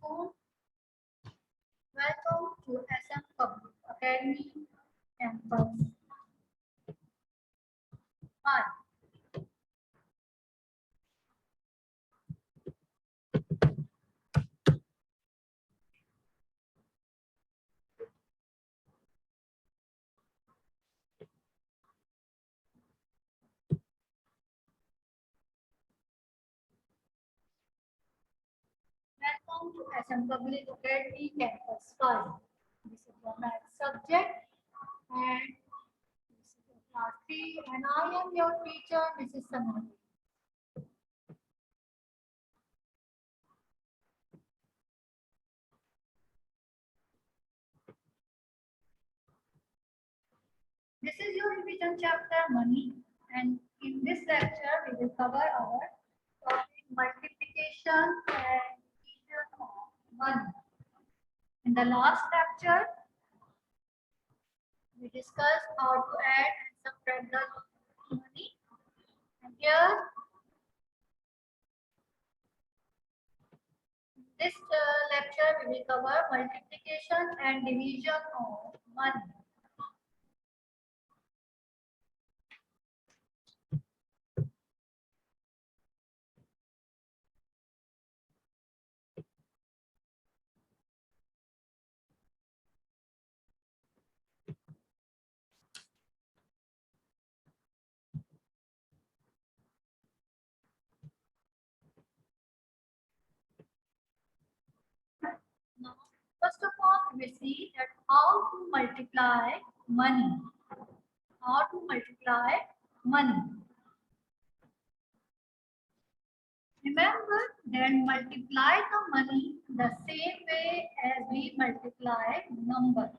school. Welcome to SM Public Academy campus. Hi. Welcome to SM Public Academy campus 5. This is your math subject and this is your class 3 and I am your teacher Mrs. Samani. This is your revision chapter money and in this lecture we will cover our topic multiplication and division of money. In the last lecture we discussed how to add and subtract the money and here in this lecture we will cover multiplication and division of money. Now, first of all, we will see that how to multiply money. How to multiply money. Remember that multiply the money the same way as we multiply number.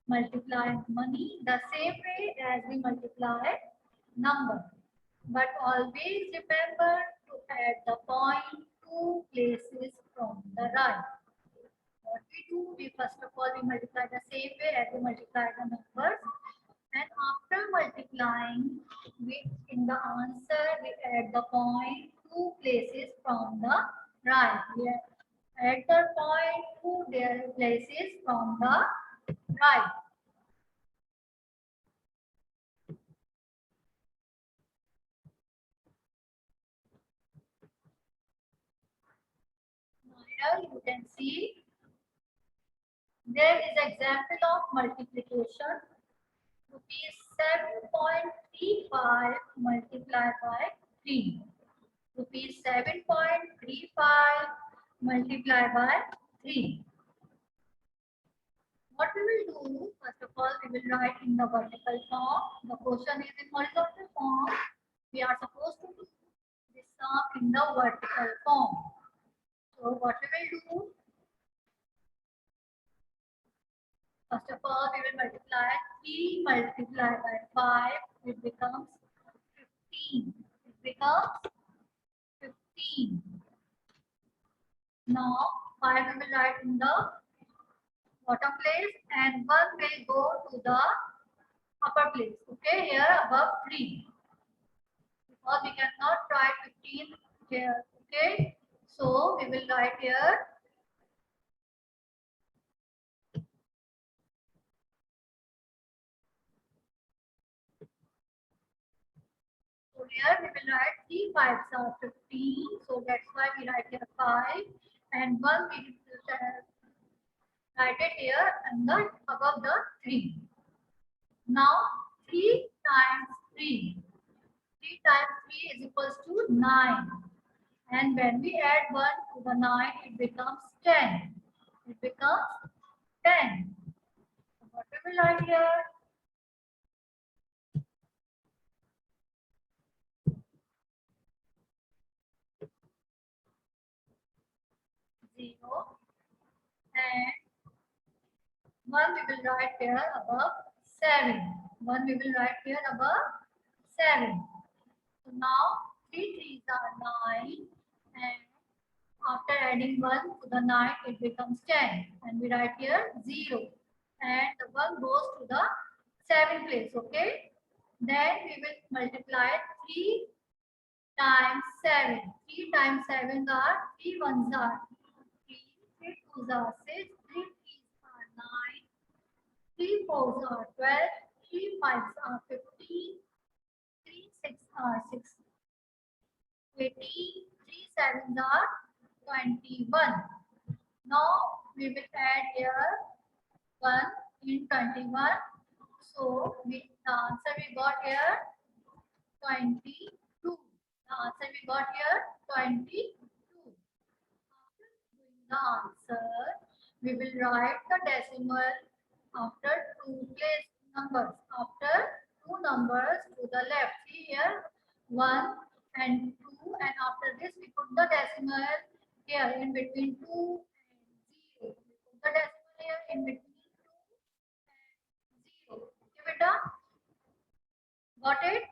Multiply money the same way as we multiply number. But always remember to add the point 2 places from the right. What we do, we first of all we multiply the same way as we multiply the numbers, and after multiplying, in the answer we add the point 2 places from the right. We add the point 2 their places from the right. Now here you can see there is example of multiplication. Rupees 7.35 multiplied by 3. Rupees 7.35 multiplied by 3. What we will do, first of all, we will write in the vertical form. The question is in horizontal form. We are supposed to do this sum in the vertical form. So what we will do, first of all, we will multiply 3 multiplied by 5. It becomes 15. It becomes 15. Now 5 we will write in the bottom place and 1 will go to the upper place. Okay, here above 3. Because we cannot write 15 here. Okay, so we will write here so here we will write 3 5s are 15. So that's why we write here 5 and 1 we will write it here and the above the 3. Now 3 times 3. 3 times 3 is equals to 9. And when we add 1 to the 9, it becomes 10. It becomes 10. So what we will write here? 0 and 1 we will write here above 7. 1 we will write here above 7. So now 3 3s are 9 and after adding 1 to the 9 it becomes 10 and we write here 0 and the 1 goes to the 7 place. Okay, then we will multiply 3 times 7. 3 times 7 are 3 1s are 3 twos are 6, 3 threes are 9, 3 fours are 12, 3 fives are 15, 3 six are 16, 18, 3 sevens are 21. Now we will add here 1 in 21. So the answer we got here 22. The answer we got here 22. After doing the answer, we will write the decimal after two place numbers. After two numbers to the left. See here 1 and 2, and after this we put the decimal here in between 2 and 0. We put the decimal here in between 2 and 0. Okay, beta? Got it?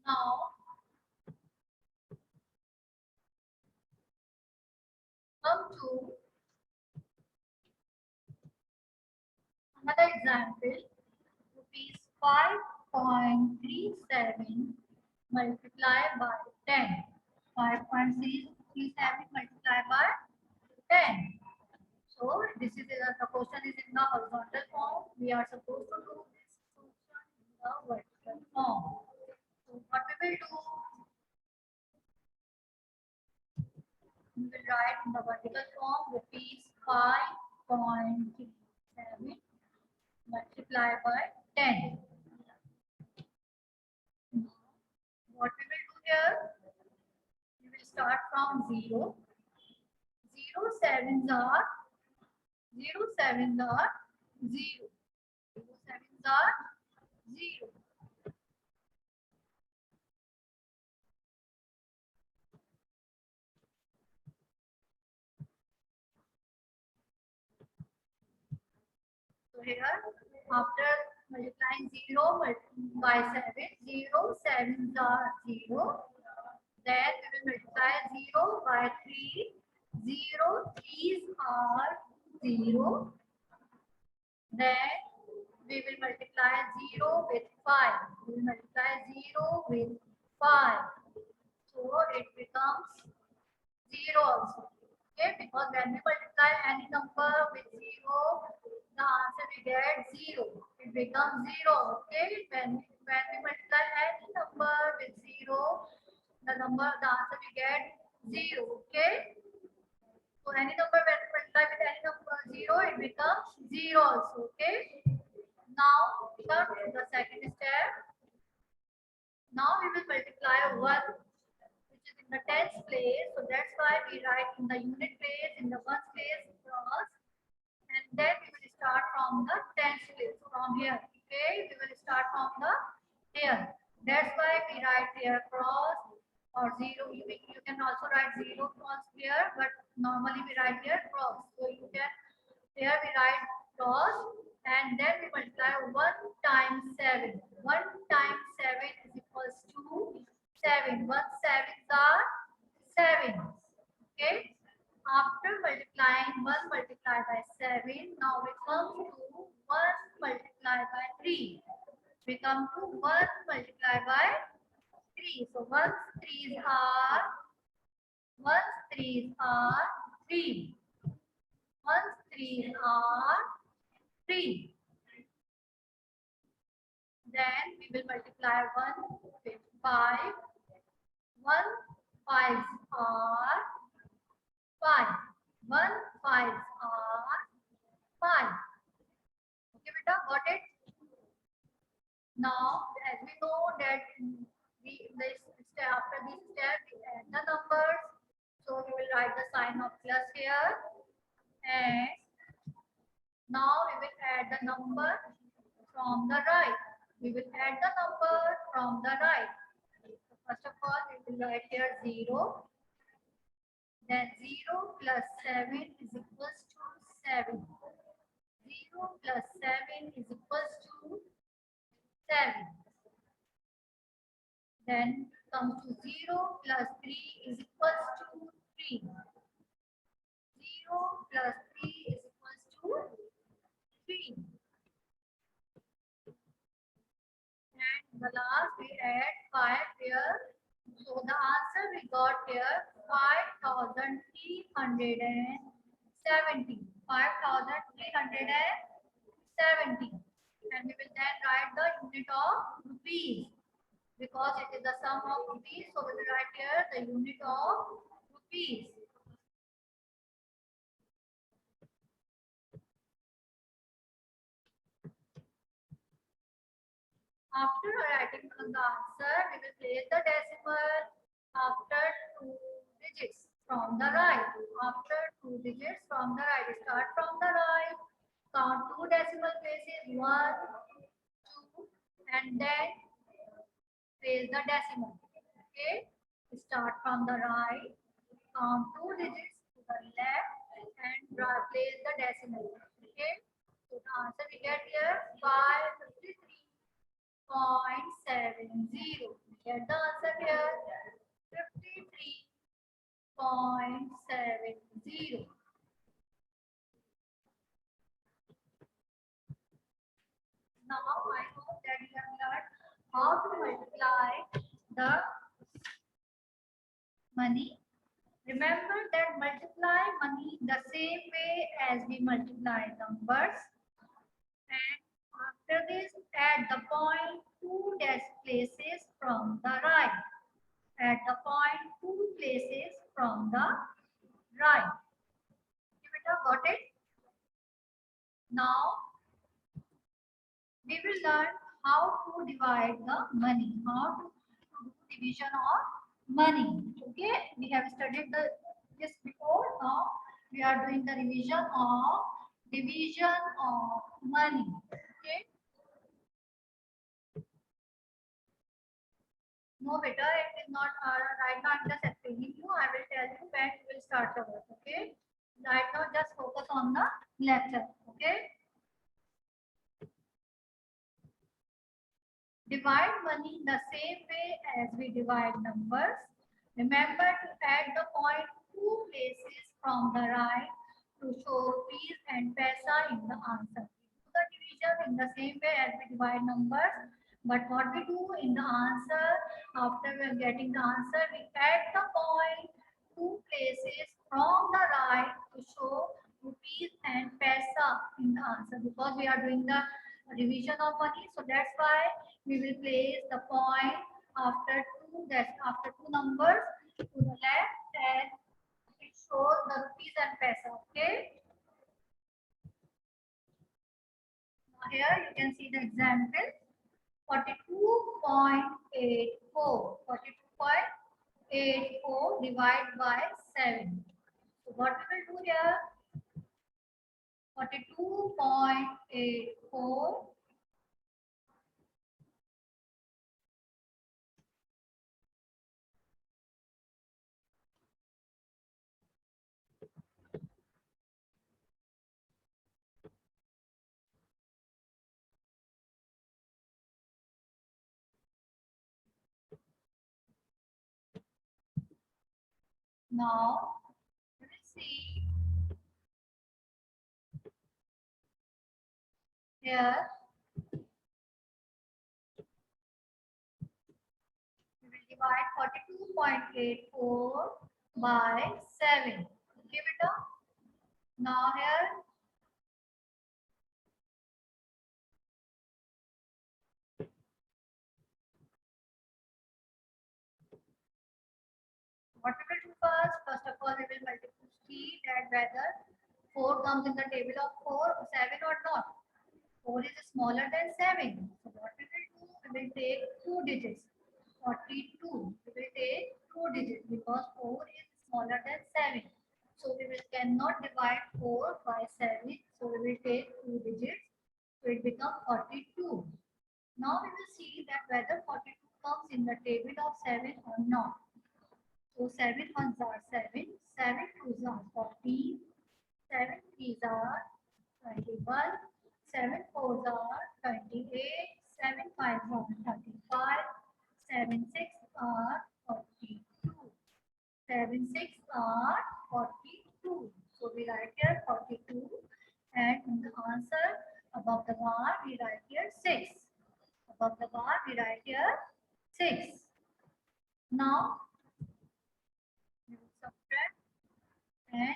Now come to another example. Rupees 5.37 multiplied by 10. 5.37 multiplied by 10. So this is the question is in the horizontal form. We are supposed to do this question in the vertical form. So what we will do? We will write in the vertical form rupees 5.37 multiplied by 10. What we will do here? We will start from 0. 0 sevens are 0 sevens are 0. 0 sevens are 0. So here, after multiplying 0 by 7, 0 sevens are 0. Then we will multiply 0 by 3. 0 threes are 0. Then we will multiply 0 with 5. We will multiply 0 with 5. So it becomes 0 also. Okay, because when we multiply any number with 0, the answer we get 0. It becomes 0. Okay, when we multiply any number with 0, the answer we get 0. Okay. So any number when we multiply with any number 0, it becomes 0 also. Okay. Now come to the second step. Now we will multiply 1, which is in the tens place. So that's why we write in the unit place, in the ones place cross, and then we will start from the tens place from here. Okay, we will start from the here. That's why we write here cross or 0. You can also write 0 cross here, but normally we write here cross. So you can here we write cross, and then we multiply 1 times 7. 1 times 7 is equals to 7. 1 sevens are 7. Okay. After multiplying 1 multiplied by 7, now we come to 1 multiplied by 3. We come to 1 multiplied by 3. So 1 threes are 3. 1 threes are 3. Then we will multiply 1 with 5. 1 fives are 5. 1 fives are 5. Okay, beta, got it? Now, as we know that after this step, we add the numbers. So we will write the sign of plus here. And now we will add the number from the right. We will add the number from the right. So first of all, we will write here 0. Then 0 plus 7 is equals to 7. 0 plus 7 is equals to 7. Then comes to 0 plus 3 is equals to 3. 0 plus 3 is equals to 3. And the last we 5,370. 5,370. And we will then write the unit of rupees. Because it is the sum of rupees, so we will write here the unit of rupees. After writing the answer, we will place the decimal after 2 digits from the right. After 2 digits from the right, start from the right. Count 2 decimal places, 1, 2, and then place the decimal. Okay, start from the right, count 2 digits to the left, and place the decimal. Okay, so the answer we get here 553.70. Get the answer here 53.70. Now I hope that you have learned how to multiply the money. Remember that multiply money the same way as we multiply numbers. And after this, add the point 2 places from the right. Add the point 2 places from the right. You got it? Now, we will learn how to divide the money. How to do division of money. Okay, we have studied this before. Now, we are doing the division of money. Okay. No, better it is not right now. I'm just explaining you. I will tell you when we will start the work. Okay. Right now, just focus on the lecture. Okay. Divide money the same way as we divide numbers. Remember to add the point 2 places from the right to show rupees and paisa in the answer. We do the division in the same way as we divide numbers. But what we do in the answer, after we are getting the answer, we add the point 2 places from the right to show rupees and paisa in the answer. Because we are doing the division of money, so that's why we will place the point after two numbers to the left, and it shows the rupees and paisa. Okay. Now here you can see the example 42.84. 42.84 divided by 7. So what we will do here? 42.84 now we will see here. We will divide 42.84 by 7. Okay, beta. Now here what we will do first? First of all, we will see that whether 4 comes in the table of 7 or not. 4 is smaller than 7. So what we will do? We will take 2 digits. 42. We will take 2 digits because 4 is smaller than 7. So we cannot divide 4 by 7. So we will take 2 digits. So it becomes 42. Now we will see that whether 42 comes in the table of 7 or not. So 7 ones are 7, 7 twos are 14, 7 threes are 21, 7 fours are 28, 7 fives are 35, 7 sixes are 42, 7 sixes are 42. So we write here 42, and in the answer above the bar we write here 6. Above the bar we write here 6. Now we will subtract and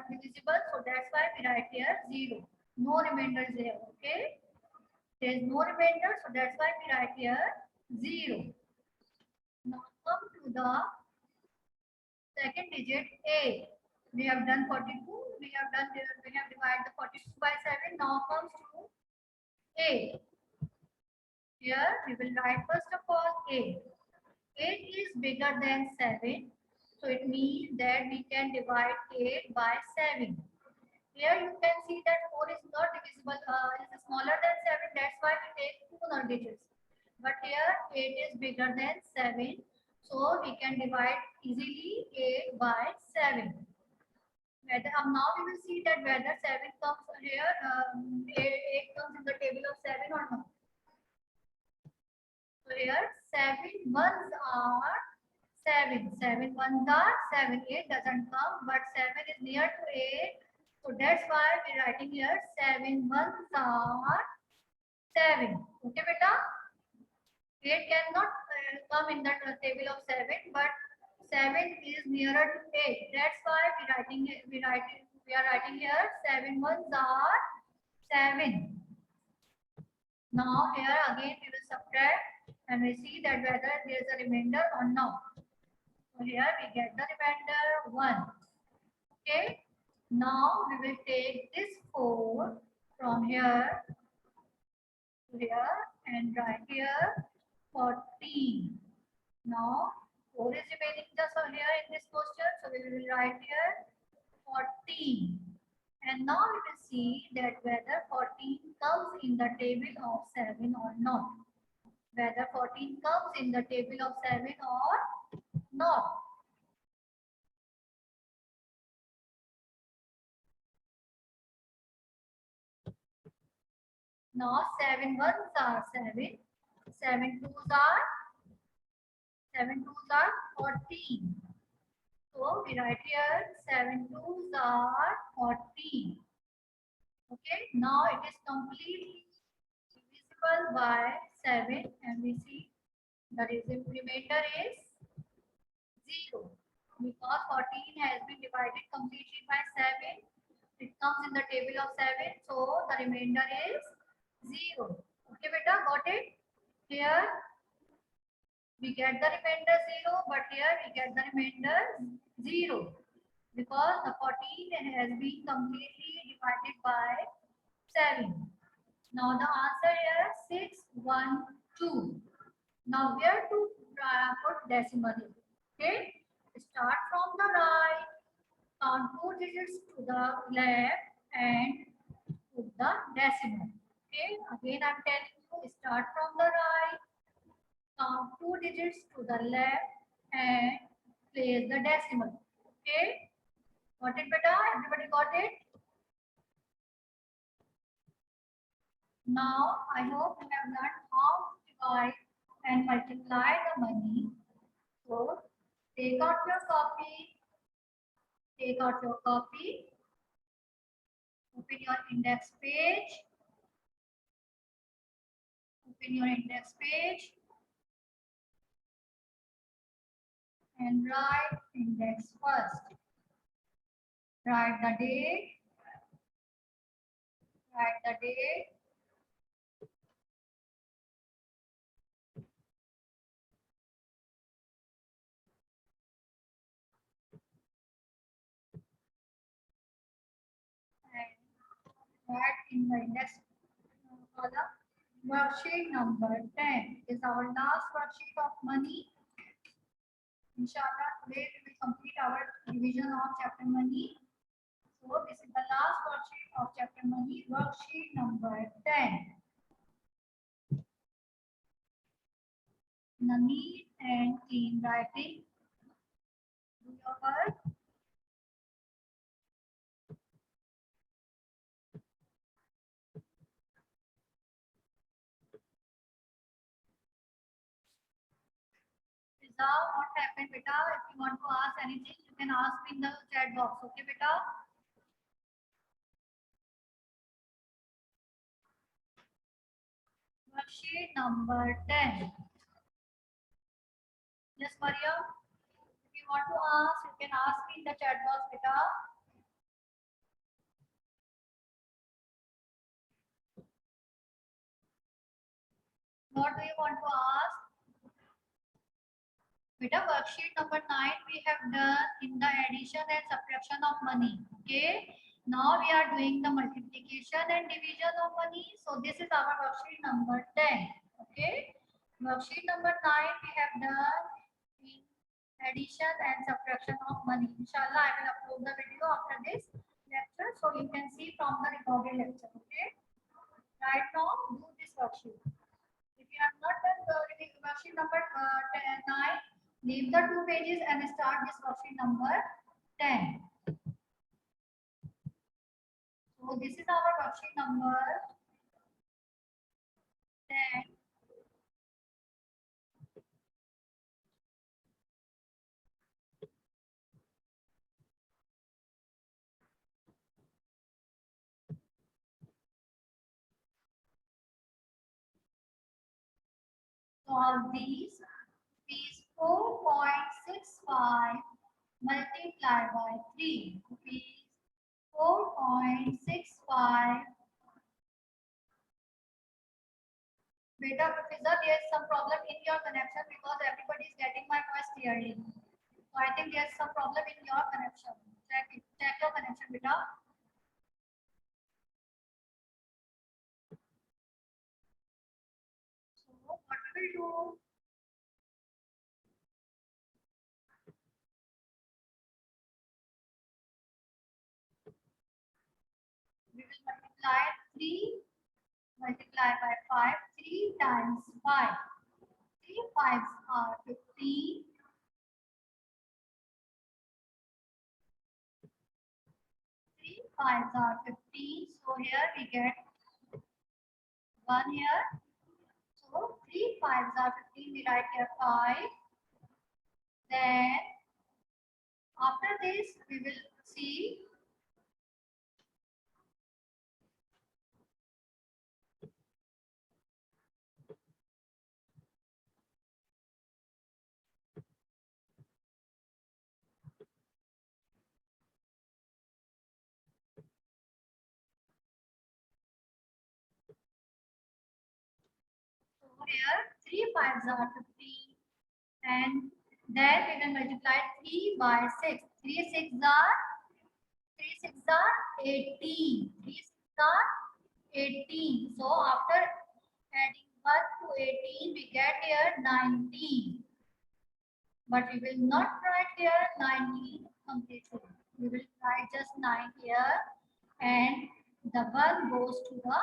divisible, so that's why we write here 0. No remainder is there. Okay, there is no remainder, so that's why we write here 0. Now come to the second digit A. We have done 42. We have divided the 42 by 7. Now comes to A. Here we will write first of all 8. 8 is bigger than 7. So it means that we can divide 8 by 7. Here you can see that 4 is not divisible, is smaller than 7. That's why we take 2 non digits. But here 8 is bigger than 7. So we can divide easily 8 by 7. Now we will see that whether 7 comes here, 8 comes in the table of 7 or not. So here 7 ones are 7. 7 ones are 7. 8 doesn't come, but 7 is near to 8. So that's why we're writing here 7 ones are 7. Okay, beta? 8 cannot come in the table of 7, but 7 is nearer to 8. That's why we are writing here 7 ones are 7. Now here again we will subtract and we see that whether there is a remainder or not. So here we get the remainder 1. Okay. Now we will take this 4 from here to here and write here 14. Now 4 is remaining just here in this question, so we will write here 14. And now we will see that whether 14 comes in the table of 7 or not. Whether 14 comes in the table of 7 or not. Now 7 ones are 7. 7 twos are 14. So we write here 7 twos are 14. Okay, now it is completely divisible by 7 and we see the remainder is 0 because 14 has been divided completely by 7. It comes in the table of 7, so the remainder is 0. Okay, beta, got it? Here we get the remainder 0, but here we get the remainder 0 because the 14 has been completely divided by 7. Now the answer here 6, 1, 2. Now where to put decimal? Okay, start from the right, count 2 digits to the left and put the decimal. Okay, again I'm telling you, start from the right, count 2 digits to the left and place the decimal. Okay, got it, beta? Everybody got it? Now I hope you have learned how to divide and multiply the money. So take out your copy. Take out your copy. Open your index page. Open your index page. And write index first. Write the date. Write the date. And write in the index column. Worksheet number 10 is our last worksheet of money. Inshallah, today we will complete our revision of chapter money. So this is the last worksheet of chapter money, worksheet number 10. In a neat and clean writing, do your work. What happened, beta? If you want to ask anything, you can ask me in the chat box. Okay, beta? Worksheet number 10. Yes, Maria. If you want to ask, you can ask me in the chat box, beta. What do you want to ask? Beta, worksheet number 9 we have done in the addition and subtraction of money. Okay. Now we are doing the multiplication and division of money. So this is our worksheet number 10. Okay. Worksheet number 9 we have done in addition and subtraction of money. Inshallah, I will upload the video after this lecture so you can see from the recorded lecture. Okay. Right now, do this worksheet. If you have not done the worksheet number 9, leave the 2 pages and start this worksheet number 10. So this is our worksheet number 10. Solve these. Rupees 4.65 multiplied by 3. Rupees 4.65. Beta, Professor, there is some problem in your connection because everybody is getting my voice clearly. So I think there is some problem in your connection. Check it. Check your connection, beta. So what we will do? We will multiply 3 multiplied by 5. 3 times 5. 3 5s are 15. 3 5s are 15. So here we get 1 here. So 3 5s are 15. We write here 5. Then after this we will see here 3 5s are 15 and then we will multiply 3 by 6. 3 6 are 18. 3 6 are 18. So after adding 1 to 18 we get here 19. But we will not write here 19 completely. We will write just 9 here and the 1 goes to the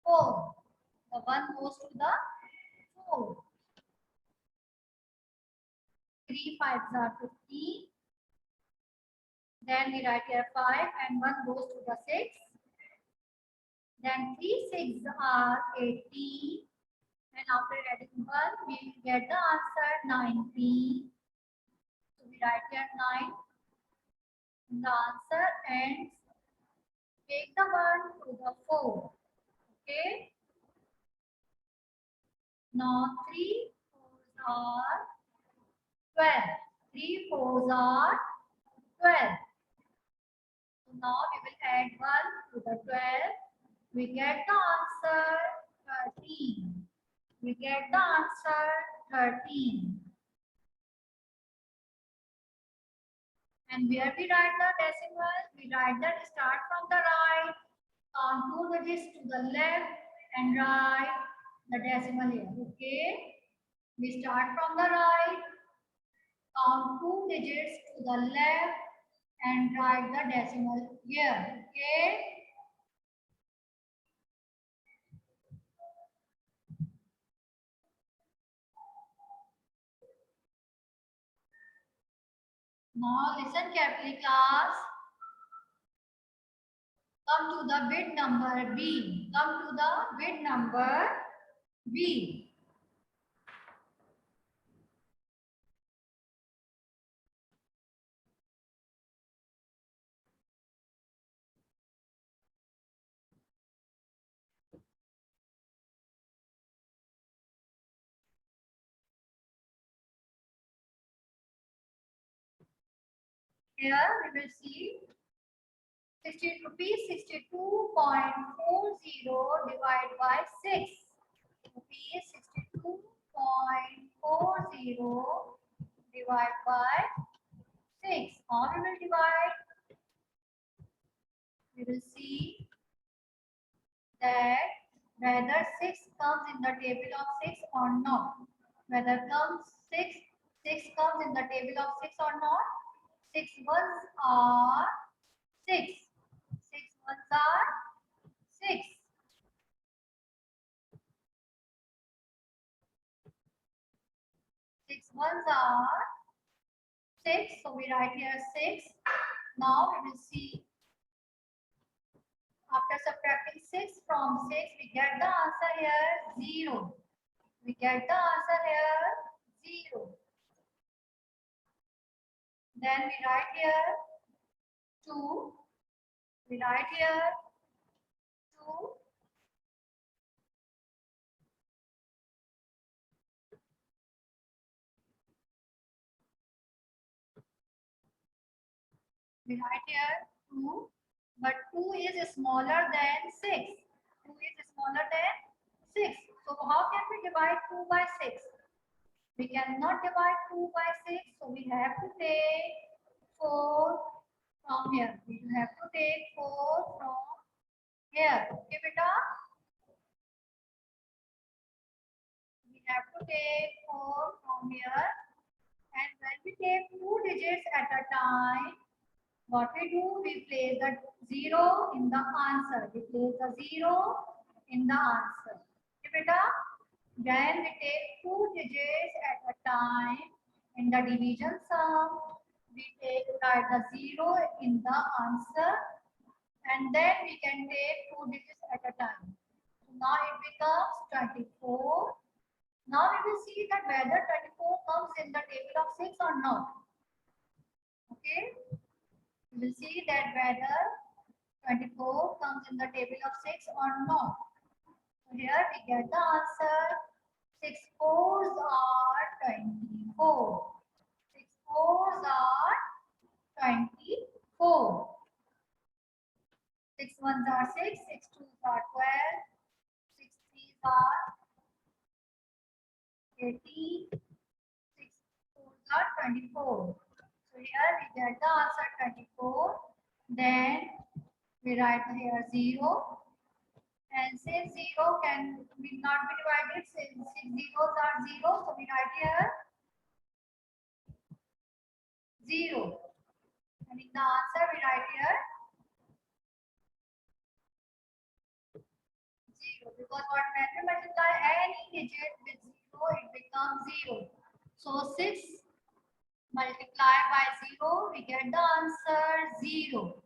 4. The 1 goes to the 4. 3 5s are 15. Then we write here 5 and 1 goes to the 6. Then 3 6 are 18. And after adding 1, we get the answer 19. So we write here 9. And the answer ends. Take the 1 to the 4. Okay. Now 3 4s are 12. 3 4s are 12. So now we will add 1 to the 12. We get the answer 13. We get the answer 13. And where we write the decimal, we write that start from the right, count 2 digits to the left and write the decimal here. Okay. We start from the right, count 2 digits to the left and write the decimal here. Okay. Now listen carefully, class. Come to the bit number B. Come to the bit number B. Here we will see 60 rupees 62.40 divided by 6. Rupees 62.40 divided by 6. How we will divide? We will see that whether 6 comes in the table of 6 or not. Whether 6 comes in the table of 6 or not. 6 ones are 6. 6 ones are 6. 6 ones are 6. So we write here 6. Now we will see. After subtracting 6 from 6, we get the answer here 0. We get the answer here 0. Then we write here 2. We write here 2. We write here 2. But 2 is smaller than 6. 2 is smaller than 6. So how can we divide 2 by 6? We cannot divide 2 by 6. So we have to take 4 from here. We have to take 4 from here. Okay, beta? We have to take 4 from here. And when we take 2 digits at a time, what we do, we place the 0 in the answer. We place the 0 in the answer. Okay, beta? Then we take 2 digits at a time in the division sum. We write the 0 in the answer, and then we can take 2 digits at a time. So now it becomes 24. Now we will see that whether 24 comes in the table of 6 or not. Okay? We will see that whether 24 comes in the table of 6 or not. So here we get the answer. 6 fours are 24. 6 fours are 24. 6 ones are 6. 6 twos are 12. 6 threes are 18. 6 fours are 24. So here we get the answer 24. Then we write here 0. And since 0 will not be divided, since 6 zeros are 0, so we write here 0. And in the answer, we write here 0. Because when we multiply any digit with 0, it becomes 0. So 6 multiplied by 0, we get the answer 0.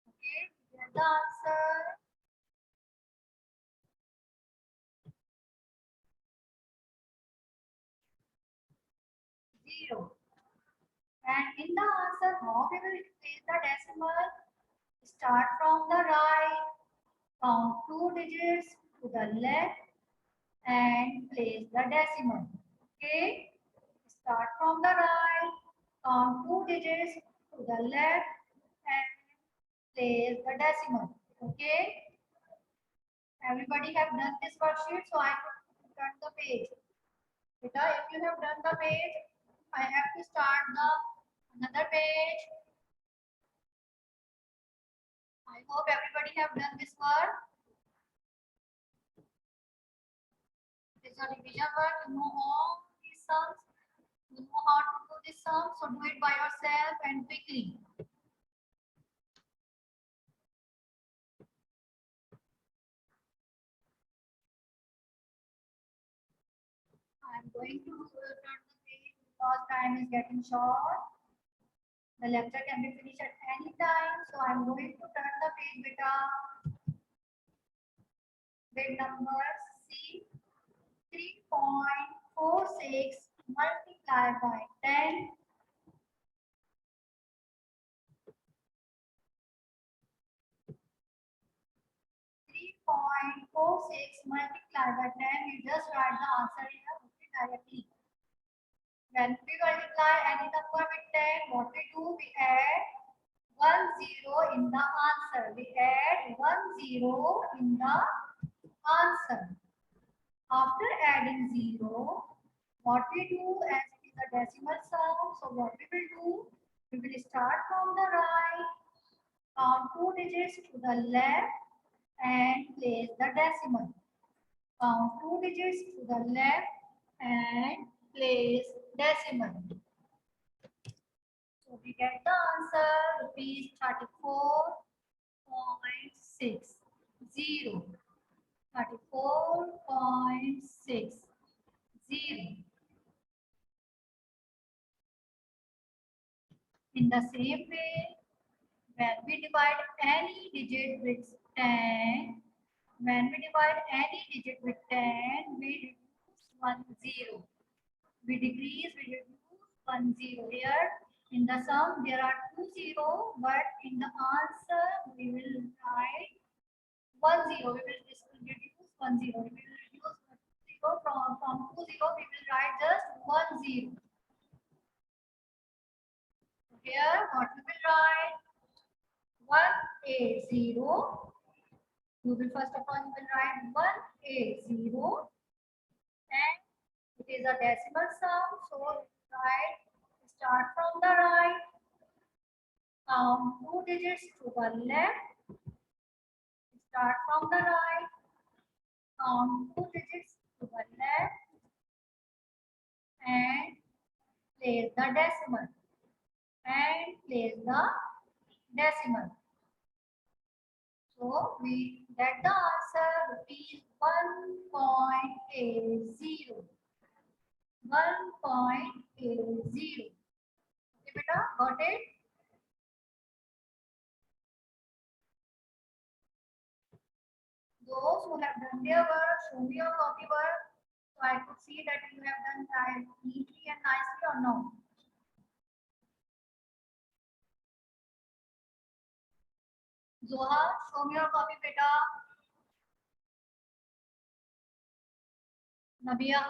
Okay, we get the answer 0. And in the answer, how we will place the decimal? Start from the right, count 2 digits to the left, and place the decimal. Okay, start from the right, count 2 digits to the left, and place the decimal. Okay, everybody have done this worksheet, so I will turn the page. Beta, if you have done the page, I have to start the another page. I hope everybody have done this work. It is a revision work. You know all these sums. You know how to do this sum, so do it by yourself and quickly. I am going to turn the page because time is getting short. The lecture can be finished at any time, so I am going to turn the page, beta. Bit number C. 3.46 multiplied by 10. 3.46 multiplied by 10. We just write the answer here directly. When we multiply any number with 10, what we do? We add 1 0 in the answer. We add 1 0 in the answer. After adding 0, what we do as it is a decimal sum, so what we will do, we will start from the right, count 2 digits to the left and place the decimal. Count 2 digits to the left and place decimal. So we get the answer rupees 34.60. 34.60. In the same way, when we divide any digit with 10, when we divide any digit with 10, we reduce 1 0. We decrease, we reduce 1 0. Here in the sum there are 2 0, but in the answer we will write 1 0. We will reduce 1 0. We will reduce 0 from 2 0. We will write just 1 0. Here what we will write? 180. You will first of all you will write 180 and it is a decimal sum, so right, start from the right, count 2 digits to the left, start from the right, count 2 digits to the left and place the decimal and place the decimal. So we get the answer rupees 1.80. 1.80. Okay, beta, got it? Those who have done their work, show me your copy work so I could see that you have done that neatly and nicely or no. Zoha, show me your copy, beta. Nabiha,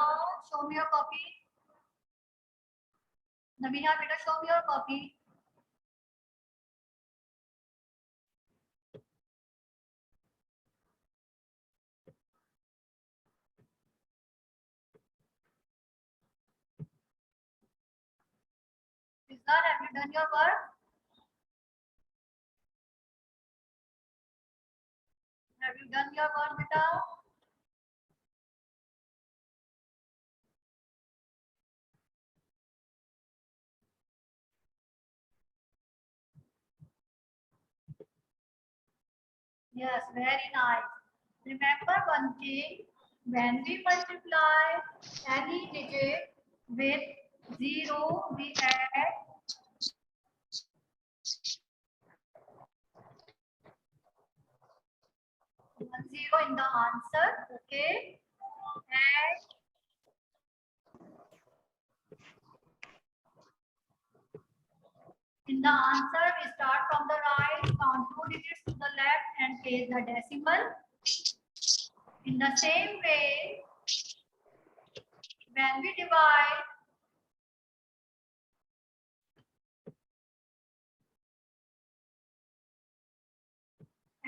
show me your copy. Nabiha, beta, show me your copy. Siddhar, have you done your work? Have you done your work, beta? Yes, very nice. Remember one thing, when we multiply any digit with 0, we add 1 0 in the answer, okay? And in the answer, we start from the right, count 2 digits to the left and place the decimal. In the same way, when we divide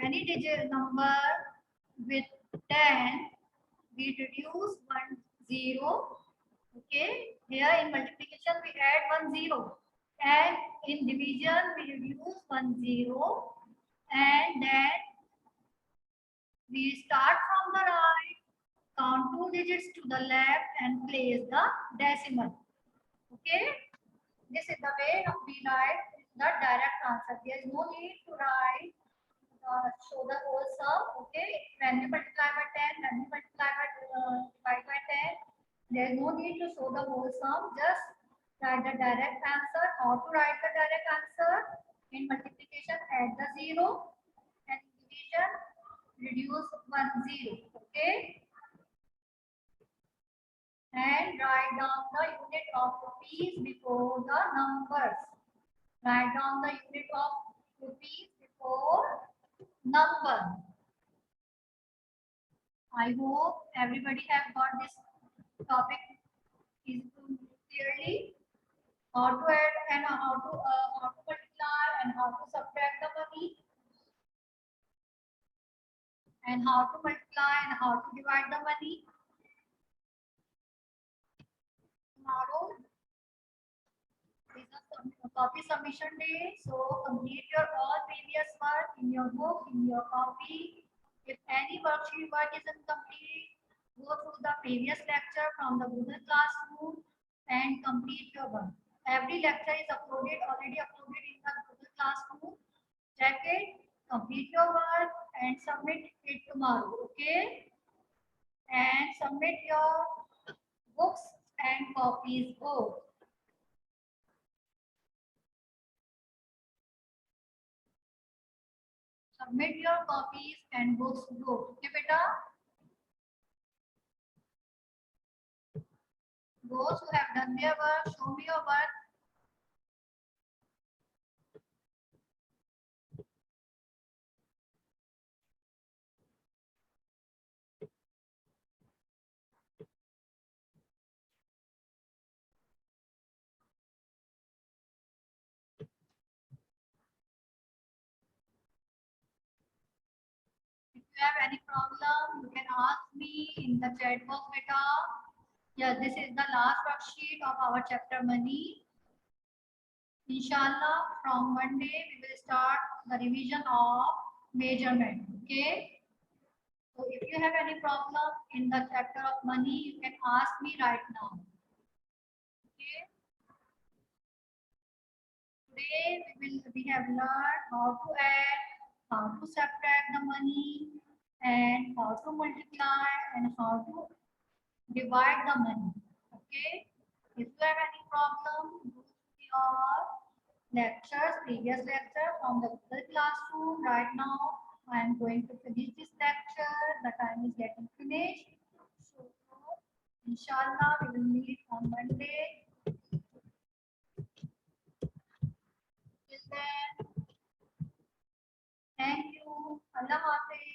any digit number with 10, we reduce 1 0. Okay, here in multiplication we add 1 0 and in division we reduce 1 0 and then we start from the right, count 2 digits to the left and place the decimal. Okay, this is the way we write the direct answer. There is no need to write show the whole sum. Okay, when we multiply by 10, when we multiply by divide by 10, there is no need to show the whole sum. Just write the direct answer. How to write the direct answer? In multiplication, add the 0 and in division, reduce 1 0. Okay, and write down the unit of rupees before the numbers. Write down the unit of rupees before number. I hope everybody have got this topic is clearly. How to add and how to multiply and how to subtract the money and how to multiply and how to divide the money. tomorrow is a copy submission day. So complete your all previous work in your book, in your copy. If any worksheet work is incomplete, go through the previous lecture from the Google Classroom and complete your work. Every lecture is already uploaded in the Google Classroom. Check it, complete your work and submit it tomorrow. Okay? And submit your books and copies both. Submit your copies and books both. Okay, beta? Those who have done their work, show me your work. If you have any problem, you can ask me in the chat box, beta. Yeah, this is the last worksheet of our chapter money. Inshallah, from Monday we will start the revision of measurement. Okay. So if you have any problem in the chapter of money, you can ask me right now. Okay. Today we have learned how to add, how to subtract the money, and how to multiply and how to divide the money. Okay. If you have any problem, go to your lectures, previous lecture from the Google Classroom. Right now, I am going to finish this lecture. The time is getting finished. So, inshallah, we will meet on Monday. Till then, thank you. Allah Hafiz.